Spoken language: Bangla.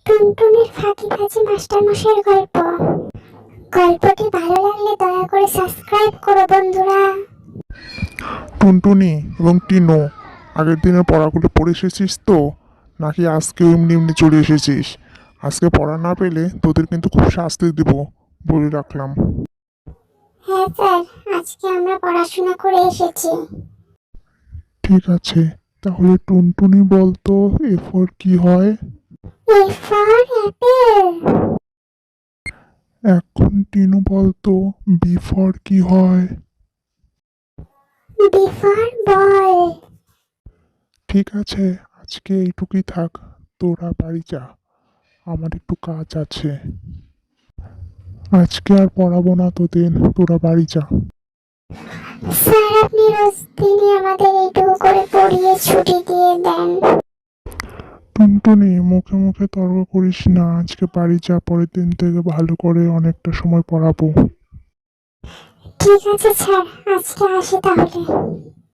টুনটুনির ফাঁকিবাজি মাস্টারমশাইয়ের গল্প। গল্পটি ভালো লাগলে দয়া করে সাবস্ক্রাইব করো বন্ধুরা। টুনটুনি এবং টিনো, আগের দিনের পড়াগুলো পড়ে এসেছিস তো, নাকি আজকে এমনি এমনি চলে এসেছিস? আজকে পড়া না পেলে তোদের কিন্তু খুব শাস্তি দিব, বলে রাখলাম। হ্যাঁ স্যার, আজকে আমরা পড়াশোনা করে এসেছি। ঠিক আছে, তাহলে টুনটুনি বলতো এরপর কি হয়? A for apple. এখন টিনু বলতো বিফর কি হয়? B for ball. ঠিক আছে, আজকে এইটুকুই থাক, তোরা বাড়ি যা, আমার একটু কাজ আছে। আজকে আর পড়াবো না তোদের, তোরা বাড়ি যা। স্যার, আপনি রোজ দিনই আমাদের এইটুকু করে পড়িয়ে ছুটি দিয়ে দেন। টুনটুনি, মুখে মুখে তর্ক করিস না, আজকে বাড়ি যা, পরের দিন থেকে ভালো করে অনেকটা সময় পড়াবো। ঠিক আছে স্যার, আজকে আসি তাহলে।